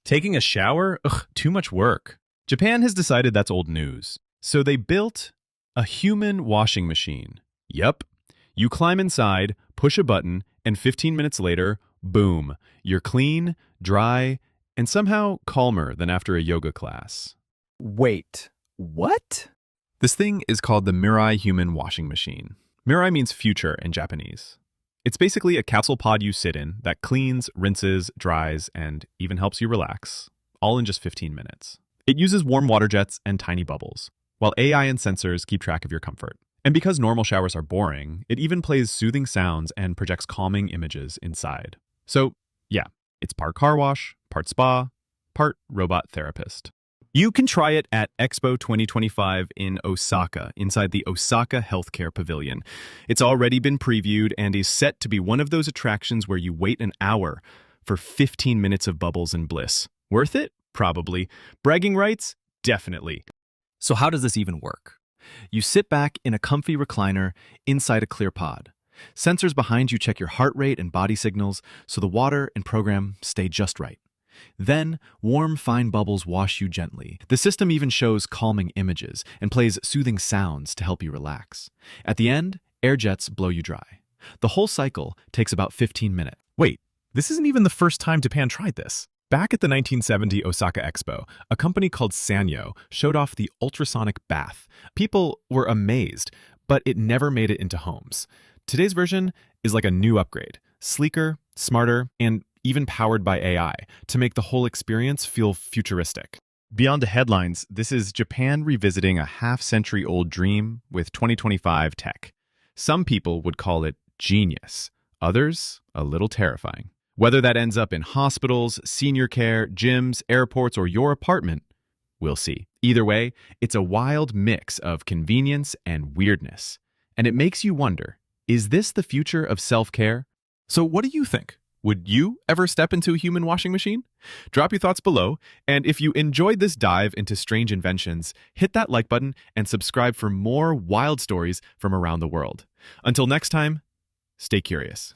Taking a shower? Ugh, too much work. Japan has decided that's old news. So they built a human washing machine. Yup. You climb inside, push a button, and 15 minutes later, boom, you're clean, dry, and somehow calmer than after a yoga class. Wait, what? This thing is called the Mirai Human Washing Machine. Mirai means future in Japanese. It's basically a capsule pod you sit in that cleans, rinses, dries, and even helps you relax, all in just 15 minutes. It uses warm water jets and tiny bubbles, while AI and sensors keep track of your comfort. And because normal showers are boring, it even plays soothing sounds and projects calming images inside. So, yeah, it's part car wash, part spa, part robot therapist. You can try it at Expo 2025 in Osaka, inside the Osaka Healthcare Pavilion. It's already been previewed and is set to be one of those attractions where you wait an hour for 15 minutes of bubbles and bliss. Worth it? Probably. Bragging rights? Definitely. So how does this even work? You sit back in a comfy recliner inside a clear pod. Sensors behind you check your heart rate and body signals so the water and program stay just right. Then, warm, fine bubbles wash you gently. The system even shows calming images and plays soothing sounds to help you relax. At the end, air jets blow you dry. The whole cycle takes about 15 minutes. Wait, this isn't even the first time Japan tried this. Back at the 1970 Osaka Expo, a company called Sanyo showed off the ultrasonic bath. People were amazed, but it never made it into homes. Today's version is like a new upgrade, sleeker, smarter, and even powered by AI to make the whole experience feel futuristic. Beyond the headlines, this is Japan revisiting a half-century-old dream with 2025 tech. Some people would call it genius, others a little terrifying. Whether that ends up in hospitals, senior care, gyms, airports, or your apartment, we'll see. Either way, it's a wild mix of convenience and weirdness. And it makes you wonder, is this the future of self-care? So what do you think? Would you ever step into a human washing machine? Drop your thoughts below, and if you enjoyed this dive into strange inventions, hit that like button and subscribe for more wild stories from around the world. Until next time, stay curious.